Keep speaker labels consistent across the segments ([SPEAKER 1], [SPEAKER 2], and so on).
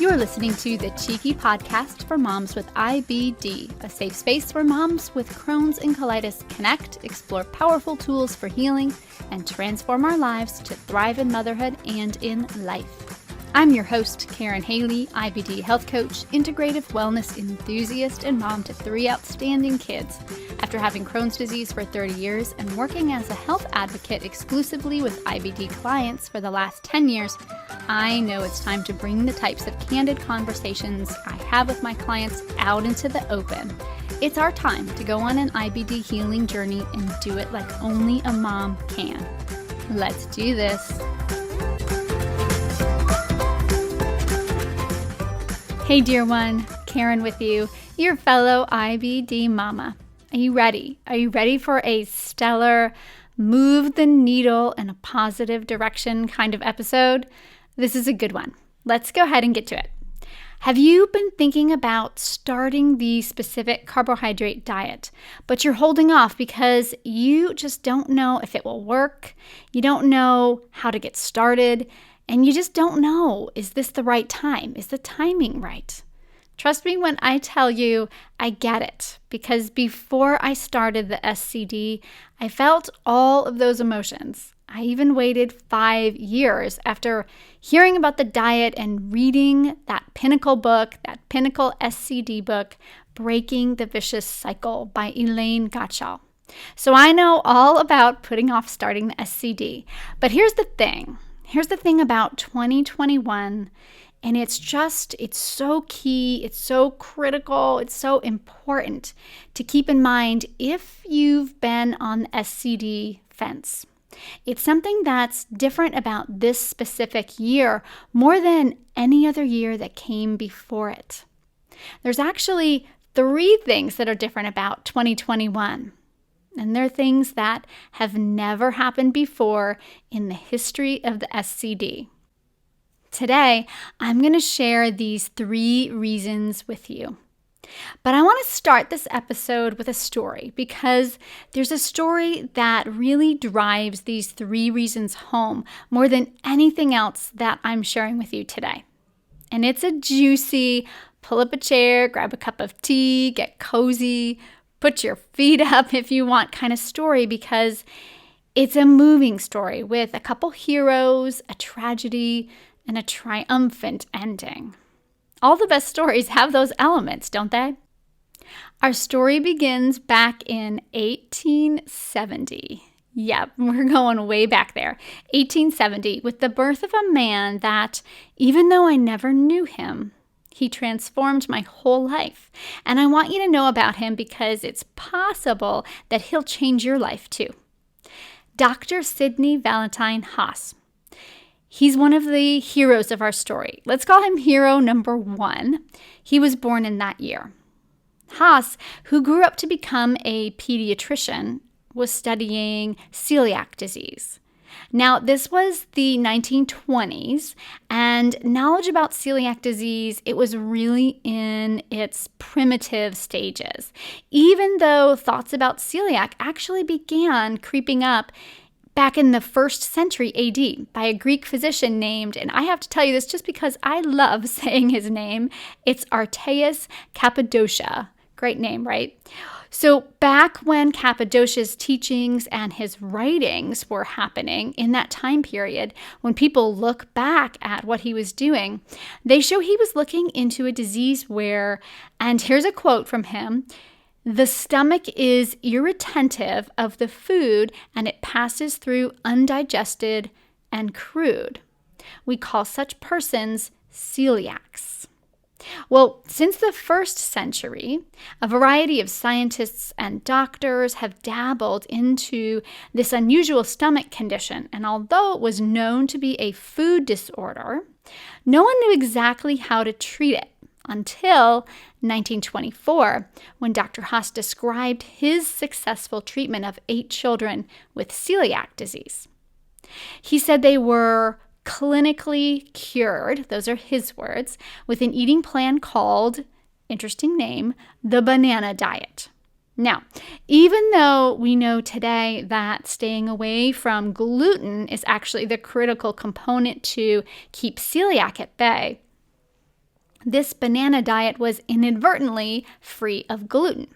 [SPEAKER 1] You're listening to the Cheeky Podcast for Moms with IBD, a safe space where moms with Crohn's and colitis connect, explore powerful tools for healing, and transform our lives to thrive in motherhood and in life. I'm your host, Karyn Haley, IBD health coach, integrative wellness enthusiast, and mom to 3 outstanding kids. After having Crohn's disease for 30 years and working as a health advocate exclusively with IBD clients for the last 10 years, I know it's time to bring the types of candid conversations I have with my clients out into the open. It's our time to go on an IBD healing journey and do it like only a mom can. Let's do this. Hey dear one, Karyn with you, your fellow IBD mama. Are you ready? Are you ready for a stellar, move the needle in a positive direction kind of episode? This is a good one. Let's go ahead and get to it. Have you been thinking about starting the specific carbohydrate diet, but you're holding off because you just don't know if it will work, you don't know how to get started, and you just don't know, is this the right time? Is the timing right? Trust me when I tell you, I get it. Because before I started the SCD, I felt all of those emotions. I even waited 5 years after hearing about the diet and reading that pinnacle book, that pinnacle SCD book, Breaking the Vicious Cycle by Elaine Gottschall. So I know all about putting off starting the SCD. But here's the thing. Here's the thing about 2021, and it's so key, it's so critical, it's so important to keep in mind if you've been on the SCD fence. It's something that's different about this specific year more than any other year that came before it. There's actually 3 things that are different about 2021. And they're things that have never happened before in the history of the SCD. Today, I'm going to share these 3 reasons with you. But I want to start this episode with a story because there's a story that really drives these 3 reasons home more than anything else that I'm sharing with you today. And it's a juicy, pull up a chair, grab a cup of tea, get cozy, put your feet up if you want kind of story because it's a moving story with a couple heroes, a tragedy, and a triumphant ending. All the best stories have those elements, don't they? Our story begins back in 1870. Yep, we're going way back there. 1870, with the birth of a man that, even though I never knew him, he transformed my whole life. And I want you to know about him because it's possible that he'll change your life too. Dr. Sidney V. Haas. He's one of the heroes of our story. Let's call him hero number 1. He was born in that year. Haas, who grew up to become a pediatrician, was studying celiac disease. Now, this was the 1920s, and knowledge about celiac disease, it was really in its primitive stages, even though thoughts about celiac actually began creeping up back in the 1st century AD by a Greek physician named, and I have to tell you this just because I love saying his name, it's Arteas Cappadocia. Great name, right? So back when Cappadocia's teachings and his writings were happening in that time period, when people look back at what he was doing, they show he was looking into a disease where, and here's a quote from him, the stomach is irretentive of the food and it passes through undigested and crude. We call such persons celiacs. Well, since the 1st century, a variety of scientists and doctors have dabbled into this unusual stomach condition, and although it was known to be a food disorder, no one knew exactly how to treat it until 1924, when Dr. Haas described his successful treatment of 8 children with celiac disease. He said they were clinically cured, those are his words, with an eating plan called, interesting name, the banana diet. Now, even though we know today that staying away from gluten is actually the critical component to keep celiac at bay, This banana diet was inadvertently free of gluten.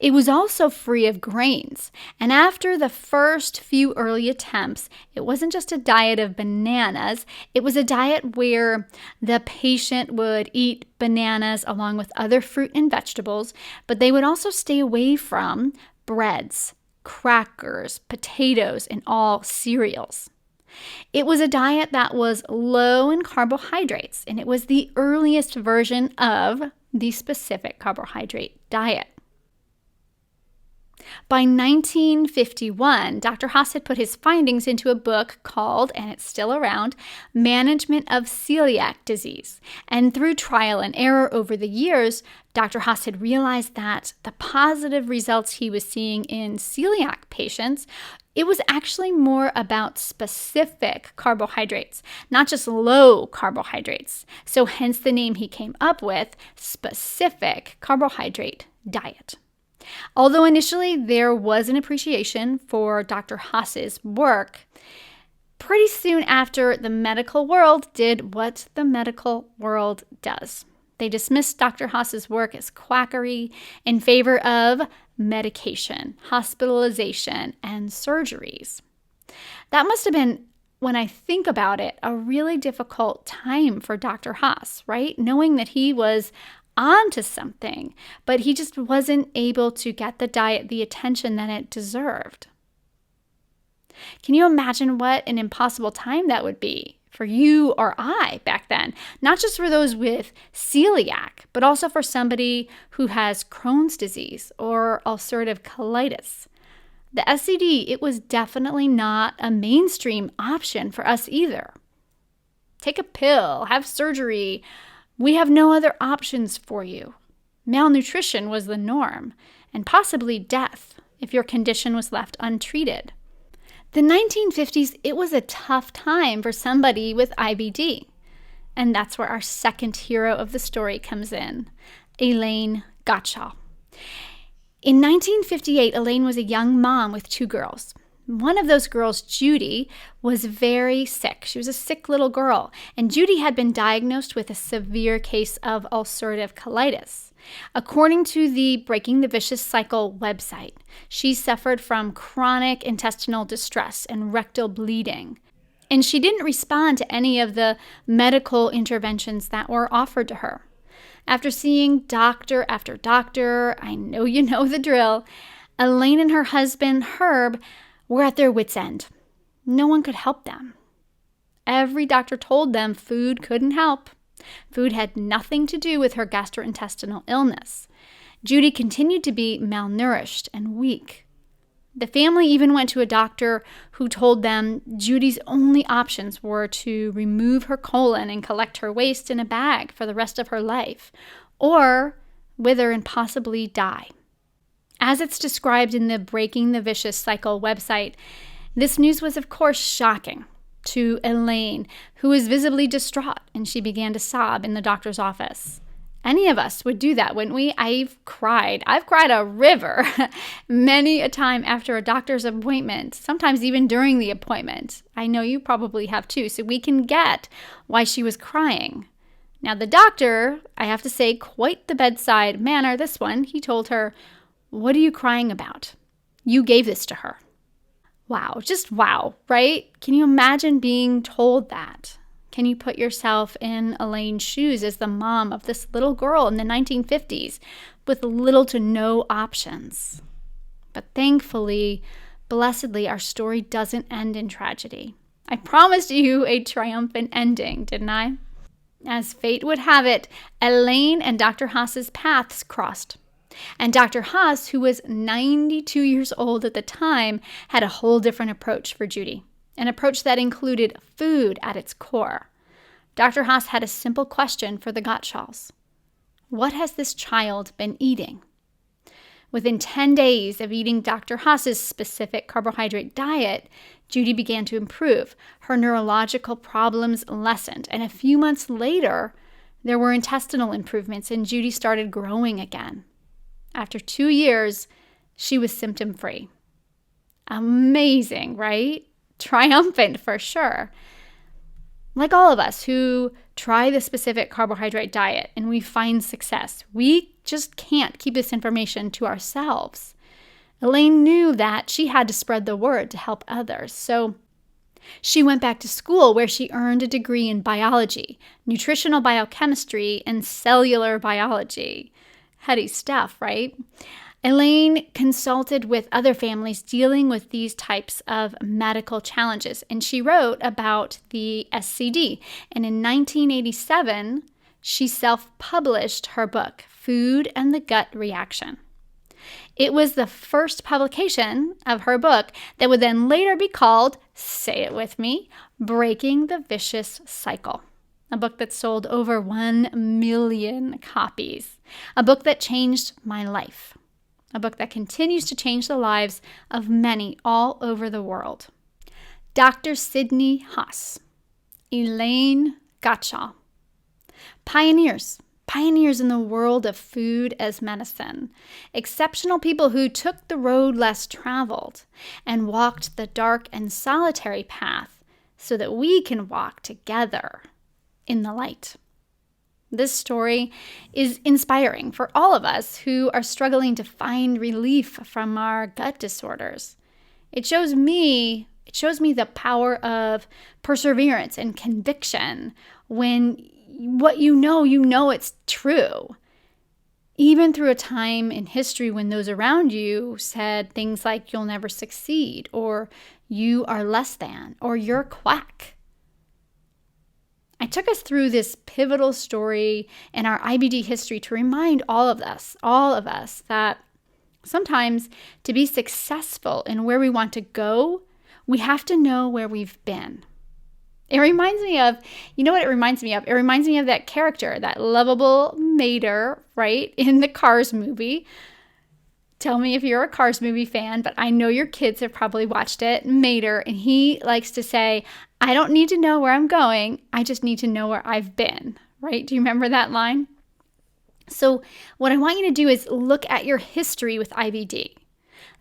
[SPEAKER 1] It was also free of grains, and after the first few early attempts, it wasn't just a diet of bananas, it was a diet where the patient would eat bananas along with other fruit and vegetables, but they would also stay away from breads, crackers, potatoes, and all cereals. It was a diet that was low in carbohydrates, and it was the earliest version of the specific carbohydrate diet. By 1951, Dr. Haas had put his findings into a book called, and it's still around, Management of Celiac Disease. And through trial and error over the years, Dr. Haas had realized that the positive results he was seeing in celiac patients, it was actually more about specific carbohydrates, not just low carbohydrates. So hence the name he came up with, specific carbohydrate diet. Although initially there was an appreciation for Dr. Haas's work, pretty soon after, the medical world did what the medical world does. They dismissed Dr. Haas's work as quackery in favor of medication, hospitalization, and surgeries. That must have been, when I think about it, a really difficult time for Dr. Haas, right? Knowing that he was onto something, but he just wasn't able to get the diet the attention that it deserved. Can you imagine what an impossible time that would be for you or I back then? Not just for those with celiac, but also for somebody who has Crohn's disease or ulcerative colitis. The SCD, it was definitely not a mainstream option for us either. Take a pill, have surgery. We have no other options for you. Malnutrition was the norm, and possibly death if your condition was left untreated. The 1950s, it was a tough time for somebody with IBD. And that's where our second hero of the story comes in, Elaine Gottschall. In 1958, Elaine was a young mom with 2 girls. One of those girls, Judy, was very sick. She was a sick little girl, and Judy had been diagnosed with a severe case of ulcerative colitis. According to the Breaking the Vicious Cycle website, she suffered from chronic intestinal distress and rectal bleeding, and she didn't respond to any of the medical interventions that were offered to her. After seeing doctor after doctor, I know you know the drill, Elaine and her husband, Herb, were at their wits' end. No one could help them. Every doctor told them food couldn't help. Food had nothing to do with her gastrointestinal illness. Judy continued to be malnourished and weak. The family even went to a doctor who told them Judy's only options were to remove her colon and collect her waste in a bag for the rest of her life, or wither and possibly die. As it's described in the Breaking the Vicious Cycle website, this news was of course shocking to Elaine, who was visibly distraught, and she began to sob in the doctor's office. Any of us would do that, wouldn't we? I've cried a river many a time after a doctor's appointment, sometimes even during the appointment. I know you probably have too, so we can get why she was crying. Now the doctor, I have to say, quite the bedside manner, this one, he told her, "What are you crying about? You gave this to her." Wow, just wow, right? Can you imagine being told that? Can you put yourself in Elaine's shoes as the mom of this little girl in the 1950s with little to no options? But thankfully, blessedly, our story doesn't end in tragedy. I promised you a triumphant ending, didn't I? As fate would have it, Elaine and Dr. Haas's paths crossed. And Dr. Haas, who was 92 years old at the time, had a whole different approach for Judy, an approach that included food at its core. Dr. Haas had a simple question for the Gottschalls. What has this child been eating? Within 10 days of eating Dr. Haas's specific carbohydrate diet, Judy began to improve. Her neurological problems lessened, and a few months later, there were intestinal improvements, and Judy started growing again. After 2 years, she was symptom-free. Amazing, right? Triumphant for sure. Like all of us who try the specific carbohydrate diet and we find success, we just can't keep this information to ourselves. Elaine knew that she had to spread the word to help others. So she went back to school where she earned a degree in biology, nutritional biochemistry, and cellular biology. Heady stuff, right? Elaine consulted with other families dealing with these types of medical challenges, and she wrote about the SCD. And in 1987, she self-published her book, Food and the Gut Reaction. It was the first publication of her book that would then later be called, say it with me, Breaking the Vicious Cycle. A book that sold over 1 million copies. A book that changed my life. A book that continues to change the lives of many all over the world. Dr. Sidney Haas, Elaine Gottschall. Pioneers in the world of food as medicine. Exceptional people who took the road less traveled and walked the dark and solitary path so that we can walk together in the light. This story is inspiring for all of us who are struggling to find relief from our gut disorders. It shows me the power of perseverance and conviction when what you know it's true. Even through a time in history when those around you said things like you'll never succeed, or you are less than, or you're a quack. I took us through this pivotal story in our IBD history to remind all of us, that sometimes to be successful in where we want to go, we have to know where we've been. It reminds me of, you know what it reminds me of? It reminds me of that character, that lovable Mater, right, in the Cars movie. Tell me if you're a Cars movie fan, but I know your kids have probably watched it. Mater, and he likes to say, I don't need to know where I'm going, I just need to know where I've been, right? Do you remember that line? So what I want you to do is look at your history with IBD.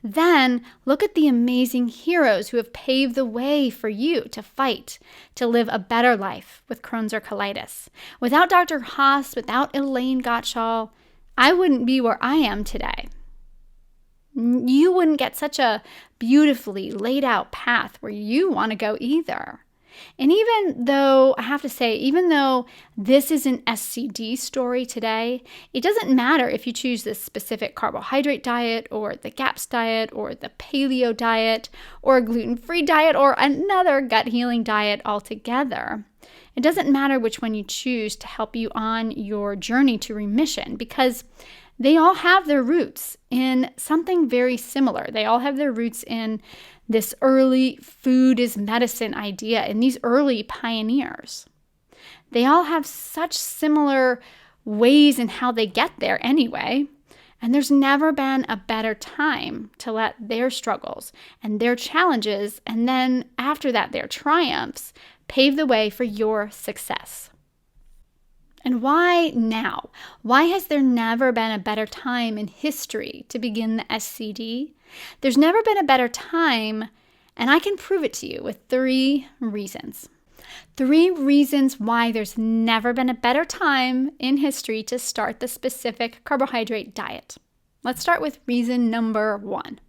[SPEAKER 1] Then look at the amazing heroes who have paved the way for you to fight, to live a better life with Crohn's or colitis. Without Dr. Haas, without Elaine Gottschall, I wouldn't be where I am today. You wouldn't get such a beautifully laid out path where you want to go either. And even though, I have to say, even though this is an SCD story today, it doesn't matter if you choose this specific carbohydrate diet or the GAPS diet or the paleo diet or a gluten-free diet or another gut healing diet altogether. It doesn't matter which one you choose to help you on your journey to remission, because they all have their roots in something very similar. They all have their roots in this early food is medicine idea and these early pioneers. They all have such similar ways in how they get there anyway. And there's never been a better time to let their struggles and their challenges, and then after that, their triumphs, pave the way for your success. And why now? Why has there never been a better time in history to begin the SCD? There's never been a better time, and I can prove it to you with 3 reasons. 3 reasons why there's never been a better time in history to start the specific carbohydrate diet. Let's start with reason number 1.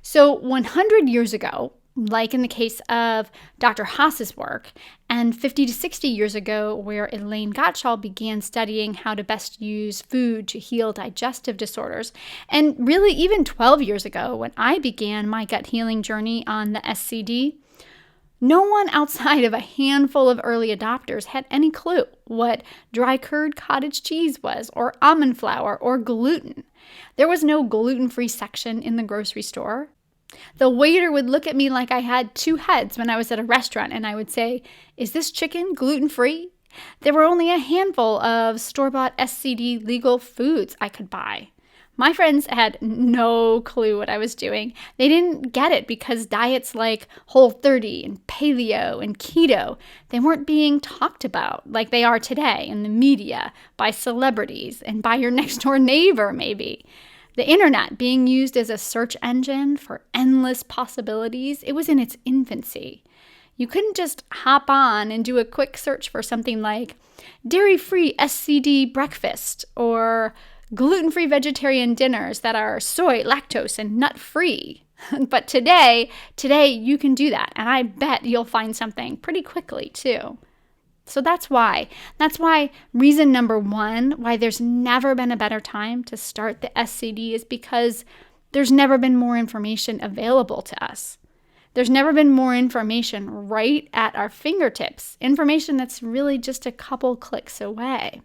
[SPEAKER 1] So 100 years ago, like in the case of Dr. Haas's work, and 50 to 60 years ago, where Elaine Gottschall began studying how to best use food to heal digestive disorders, and really even 12 years ago, when I began my gut healing journey on the SCD, no one outside of a handful of early adopters had any clue what dry cured cottage cheese was, or almond flour, or gluten. There was no gluten-free section in the grocery store. The waiter would look at me like I had 2 heads when I was at a restaurant, and I would say, "Is this chicken gluten-free?" There were only a handful of store-bought SCD legal foods I could buy. My friends had no clue what I was doing. They didn't get it because diets like Whole30 and Paleo and Keto, they weren't being talked about like they are today in the media, by celebrities, and by your next-door neighbor maybe. The internet being used as a search engine for endless possibilities, it was in its infancy. You couldn't just hop on and do a quick search for something like dairy-free SCD breakfast or gluten-free vegetarian dinners that are soy, lactose, and nut-free. But today you can do that, and I bet you'll find something pretty quickly too. So that's why reason number one, why there's never been a better time to start the SCD is because there's never been more information available to us. There's never been more information right at our fingertips, information that's really just a couple clicks away.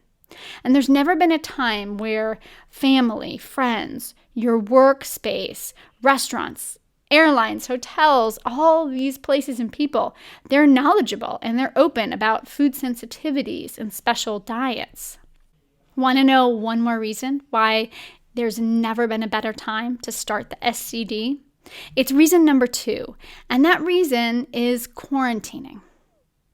[SPEAKER 1] And there's never been a time where family, friends, your workspace, restaurants, airlines, hotels, all these places and people, they're knowledgeable and they're open about food sensitivities and special diets. Want to know one more reason why there's never been a better time to start the SCD? It's reason number 2, and that reason is quarantining.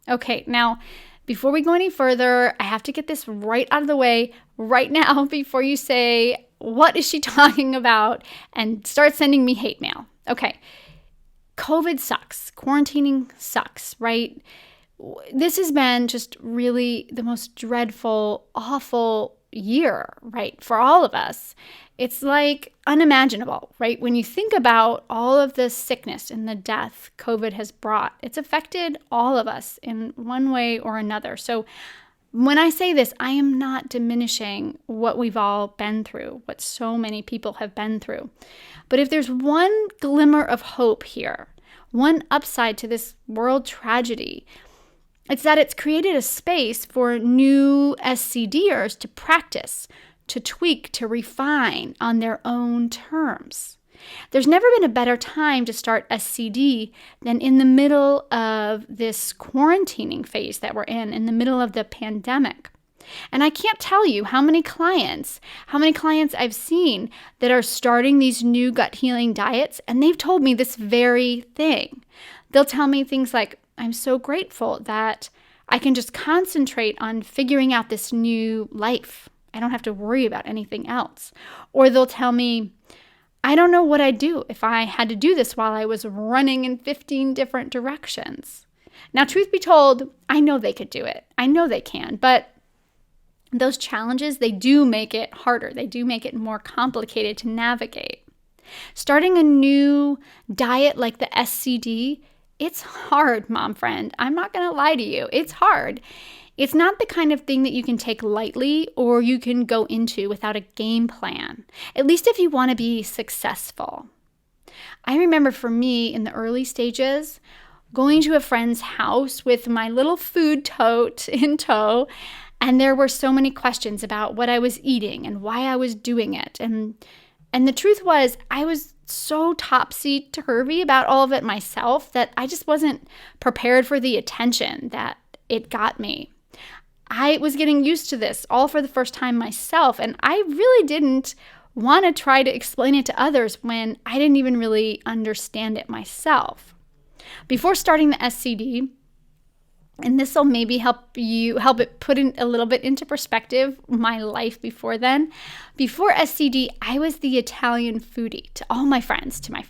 [SPEAKER 1] Okay, now, before we go any further, I have to get this right out of the way right now before you say, what is she talking about? And start sending me hate mail. Okay, COVID sucks. Quarantining sucks, right? This has been just really the most dreadful, awful year, right? For all of us. It's like unimaginable, right? When you think about all of the sickness and the death COVID has brought, it's affected all of us in one way or another. So when I say this, I am not diminishing what we've all been through, what so many people have been through. But if there's one glimmer of hope here, one upside to this world tragedy, it's that it's created a space for new SCDers to practice, to tweak, to refine on their own terms. There's never been a better time to start SCD than in the middle of this quarantining phase that we're in the middle of the pandemic. And I can't tell you how many clients I've seen that are starting these new gut healing diets, and they've told me this very thing. They'll tell me things like, I'm so grateful that I can just concentrate on figuring out this new life. I don't have to worry about anything else. Or they'll tell me, I don't know what I'd do if I had to do this while I was running in 15 different directions. Now, truth be told, I know they could do it. I know they can, but those challenges, they do make it harder. They do make it more complicated to navigate. Starting a new diet like the SCD, it's hard, mom friend. I'm not going to lie to you. It's hard. It's not the kind of thing that you can take lightly or you can go into without a game plan, at least if you want to be successful. I remember for me in the early stages, going to a friend's house with my little food tote in tow, and there were so many questions about what I was eating and why I was doing it. And the truth was, I was so topsy-turvy about all of it myself that I just wasn't prepared for the attention that it got me. I was getting used to this all for the first time myself, and I really didn't want to try to explain it to others when I didn't even really understand it myself. Before starting the SCD, and this will maybe help it put in a little bit into perspective my life before then. Before SCD, I was the Italian foodie to all my friends, to my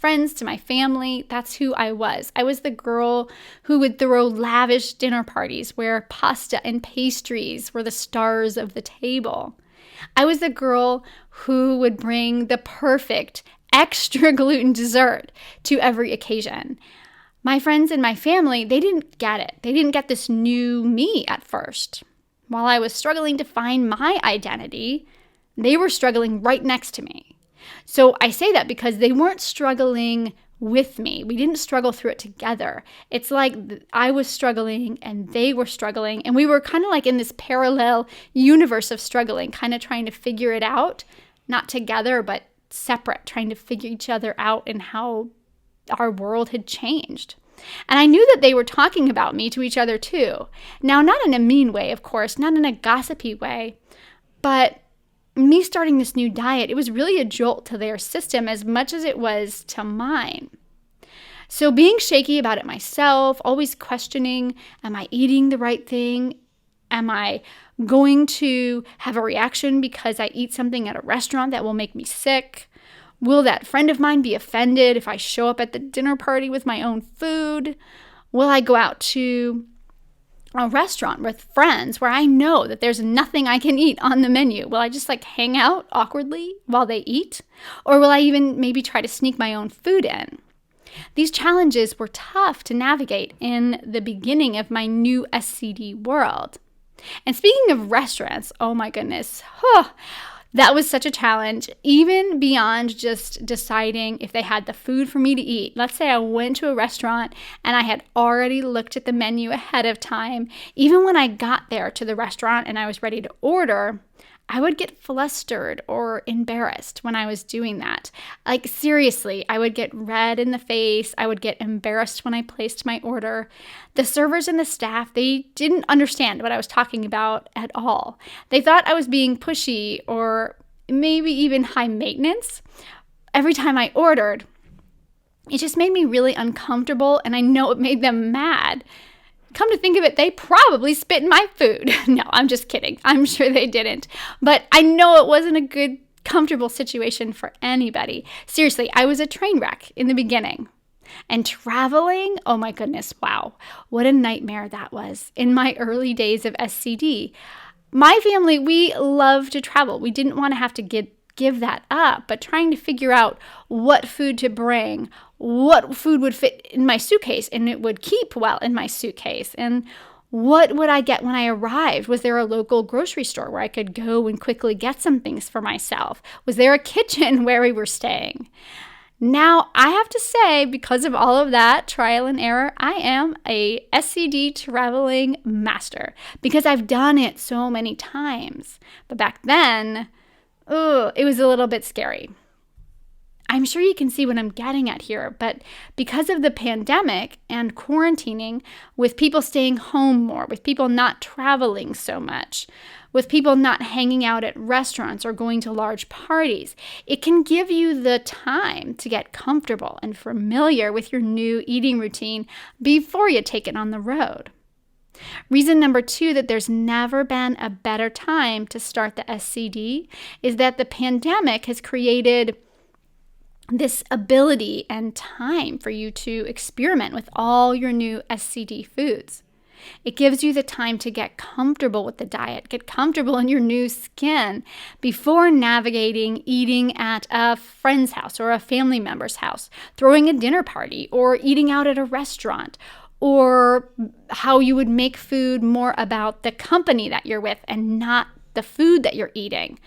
[SPEAKER 1] family. That's who I was. I was the girl who would throw lavish dinner parties where pasta and pastries were the stars of the table. I was the girl who would bring the perfect extra gluten dessert to every occasion. My friends and my family, they didn't get it. They didn't get this new me at first. While I was struggling to find my identity, they were struggling right next to me. So I say that because they weren't struggling with me. We didn't struggle through it together. It's like I was struggling and they were struggling, and we were kind of like in this parallel universe of struggling, kind of trying to figure it out, not together, but separate, trying to figure each other out and how our world had changed. And I knew that they were talking about me to each other too. Now, not in a mean way, of course, not in a gossipy way, but me starting this new diet, it was really a jolt to their system as much as it was to mine. So being shaky about it myself, always questioning, am I eating the right thing? Am I going to have a reaction because I eat something at a restaurant that will make me sick? Will that friend of mine be offended if I show up at the dinner party with my own food? Will I go out to a restaurant with friends where I know that there's nothing I can eat on the menu? Will I just hang out awkwardly while they eat? Or will I even maybe try to sneak my own food in? These challenges were tough to navigate in the beginning of my new SCD world. And speaking of restaurants, oh my goodness, that was such a challenge, even beyond just deciding if they had the food for me to eat. Let's say I went to a restaurant and I had already looked at the menu ahead of time. Even when I got there to the restaurant and I was ready to order, I would get flustered or embarrassed when I was doing that. Seriously, I would get red in the face. I would get embarrassed when I placed my order. The servers and the staff, they didn't understand what I was talking about at all. They thought I was being pushy or maybe even high maintenance. Every time I ordered, it just made me really uncomfortable, and I know it made them mad. Come to think of it, they probably spit in my food. No, I'm just kidding. I'm sure they didn't. But I know it wasn't a good, comfortable situation for anybody. Seriously, I was a train wreck in the beginning. And traveling, oh my goodness, wow. What a nightmare that was in my early days of SCD. My family, we love to travel. We didn't want to have to give that up, but trying to figure out what food to bring, what food would fit in my suitcase and it would keep well in my suitcase, and what would I get when I arrived? Was there a local grocery store where I could go and quickly get some things for myself? Was there a kitchen where we were staying? Now, I have to say, because of all of that trial and error, I am a SCD traveling master because I've done it so many times. But back then, it was a little bit scary. I'm sure you can see what I'm getting at here, but because of the pandemic and quarantining, with people staying home more, with people not traveling so much, with people not hanging out at restaurants or going to large parties, it can give you the time to get comfortable and familiar with your new eating routine before you take it on the road. Reason number 2 that there's never been a better time to start the SCD is that the pandemic has created this ability and time for you to experiment with all your new SCD foods. It gives you the time to get comfortable with the diet, get comfortable in your new skin before navigating eating at a friend's house or a family member's house, throwing a dinner party, or eating out at a restaurant, or how you would make food more about the company that you're with and not the food that you're eating.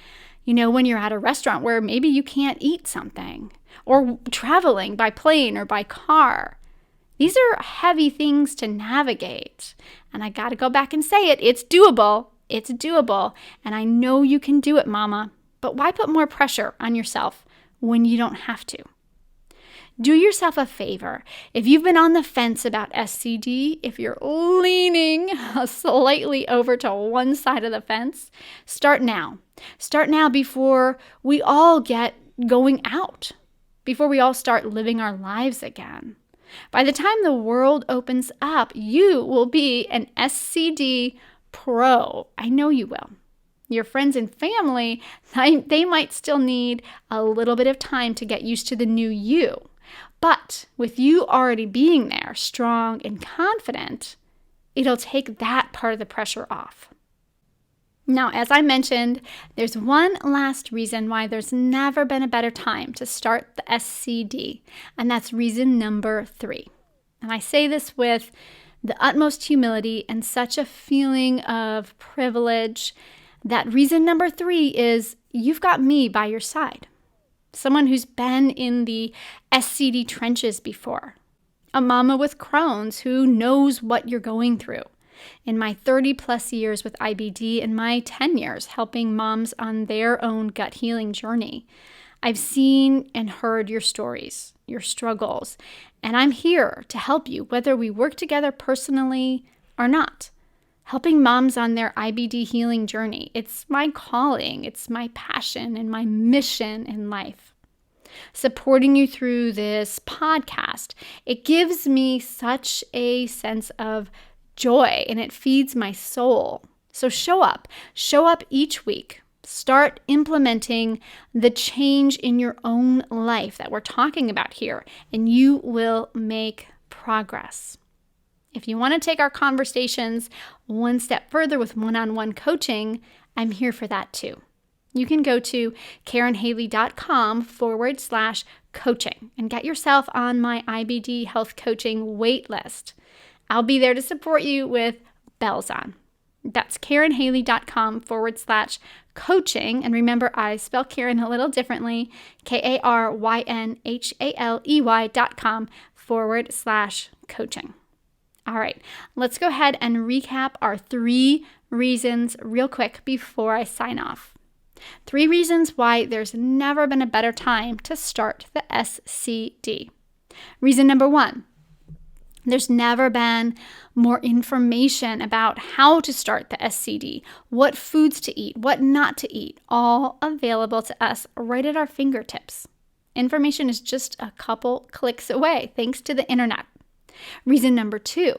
[SPEAKER 1] When you're at a restaurant where maybe you can't eat something, or traveling by plane or by car. These are heavy things to navigate. And I got to go back and say it. It's doable. It's doable. And I know you can do it, Mama. But why put more pressure on yourself when you don't have to? Do yourself a favor. If you've been on the fence about SCD, if you're leaning slightly over to one side of the fence, start now. Start now before we all get going out, before we all start living our lives again. By the time the world opens up, you will be an SCD pro. I know you will. Your friends and family, they might still need a little bit of time to get used to the new you. But with you already being there, strong and confident, it'll take that part of the pressure off. Now, as I mentioned, there's one last reason why there's never been a better time to start the SCD, and that's reason number 3. And I say this with the utmost humility and such a feeling of privilege that reason number 3 is you've got me by your side. Someone who's been in the SCD trenches before. A mama with Crohn's who knows what you're going through. In my 30 plus years with IBD and my 10 years helping moms on their own gut healing journey, I've seen and heard your stories, your struggles, and I'm here to help you whether we work together personally or not. Helping moms on their IBD healing journey. It's my calling, it's my passion and my mission in life. Supporting you through this podcast, it gives me such a sense of joy and it feeds my soul. So show up each week. Start implementing the change in your own life that we're talking about here, and you will make progress. If you want to take our conversations one step further with one-on-one coaching, I'm here for that too. You can go to KarynHaley.com/coaching and get yourself on my IBD health coaching wait list. I'll be there to support you with bells on. That's KarynHaley.com/coaching. And remember, I spell Karyn a little differently, KarynHaley.com/coaching. All right, let's go ahead and recap our 3 reasons real quick before I sign off. 3 reasons why there's never been a better time to start the SCD. Reason number 1, there's never been more information about how to start the SCD, what foods to eat, what not to eat, all available to us right at our fingertips. Information is just a couple clicks away, thanks to the internet. Reason number 2,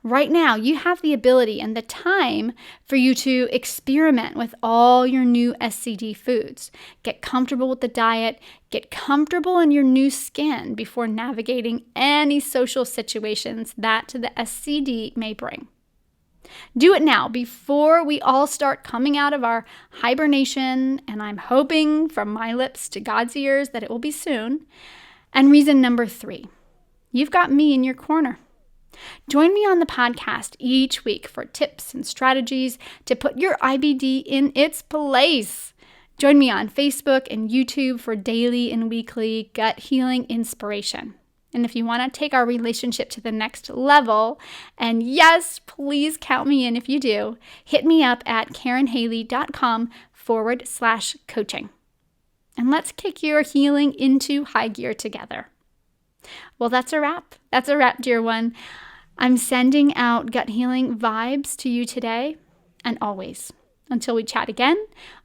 [SPEAKER 1] right now you have the ability and the time for you to experiment with all your new SCD foods. Get comfortable with the diet, get comfortable in your new skin before navigating any social situations that the SCD may bring. Do it now before we all start coming out of our hibernation, and I'm hoping from my lips to God's ears that it will be soon. And reason number 3, you've got me in your corner. Join me on the podcast each week for tips and strategies to put your IBD in its place. Join me on Facebook and YouTube for daily and weekly gut healing inspiration. And if you want to take our relationship to the next level, and yes, please count me in if you do, hit me up at KarynHaley.com/coaching. And let's kick your healing into high gear together. Well, that's a wrap. That's a wrap, dear one. I'm sending out gut healing vibes to you today and always. Until we chat again,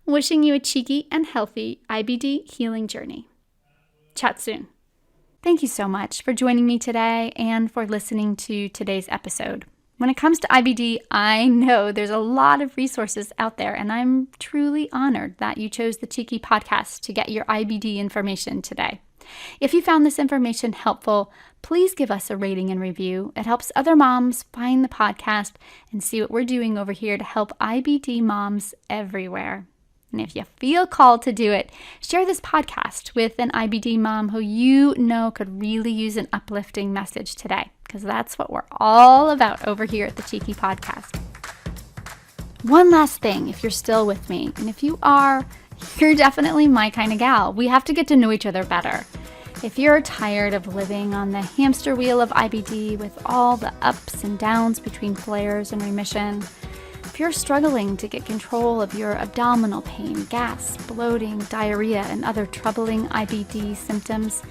[SPEAKER 1] wishing you a cheeky and healthy IBD healing journey. Chat soon. Thank you so much for joining me today and for listening to today's episode. When it comes to IBD, I know there's a lot of resources out there, and I'm truly honored that you chose the Cheeky Podcast to get your IBD information today. If you found this information helpful, please give us a rating and review. It helps other moms find the podcast and see what we're doing over here to help IBD moms everywhere. And if you feel called to do it, share this podcast with an IBD mom who you know could really use an uplifting message today, because that's what we're all about over here at the Cheeky Podcast. One last thing, if you're still with me, and if you are, you're definitely my kind of gal. We have to get to know each other better. If you're tired of living on the hamster wheel of IBD with all the ups and downs between flares and remission, if you're struggling to get control of your abdominal pain, gas, bloating, diarrhea, and other troubling IBD symptoms,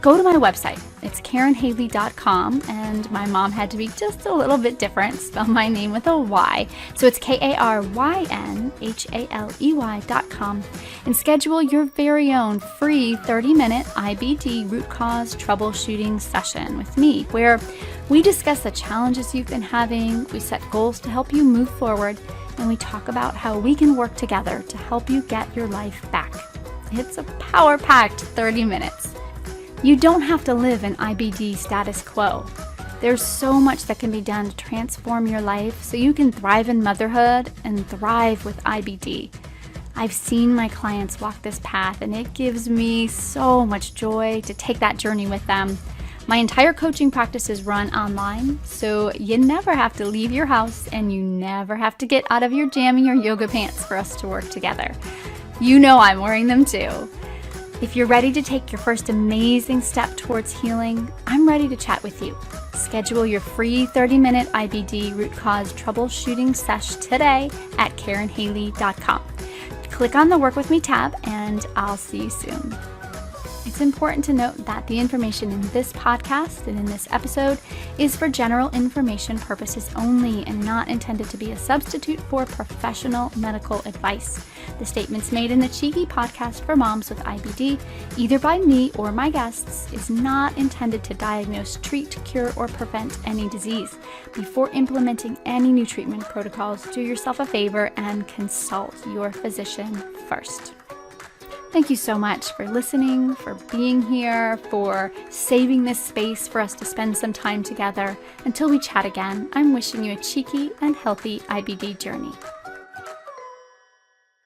[SPEAKER 1] go to my website. It's KarynHaley.com, and my mom had to be just a little bit different, spell my name with a Y. So it's KarynHaley.com, and schedule your very own free 30-minute IBD root cause troubleshooting session with me, where we discuss the challenges you've been having, we set goals to help you move forward, and we talk about how we can work together to help you get your life back. It's a power-packed 30 minutes. You don't have to live in IBD status quo. There's so much that can be done to transform your life so you can thrive in motherhood and thrive with IBD. I've seen my clients walk this path, and it gives me so much joy to take that journey with them. My entire coaching practice is run online, so you never have to leave your house and you never have to get out of your jammy or yoga pants for us to work together. You know I'm wearing them too. If you're ready to take your first amazing step towards healing, I'm ready to chat with you. Schedule your free 30-minute IBD root cause troubleshooting sesh today at KarynHaley.com. Click on the Work With Me tab, and I'll see you soon. It's important to note that the information in this podcast and in this episode is for general information purposes only and not intended to be a substitute for professional medical advice. The statements made in the Cheeky Podcast for moms with IBD, either by me or my guests, is not intended to diagnose, treat, cure, or prevent any disease. Before implementing any new treatment protocols, do yourself a favor and consult your physician first. Thank you so much for listening, for being here, for saving this space for us to spend some time together. Until we chat again, I'm wishing you a cheeky and healthy IBD journey.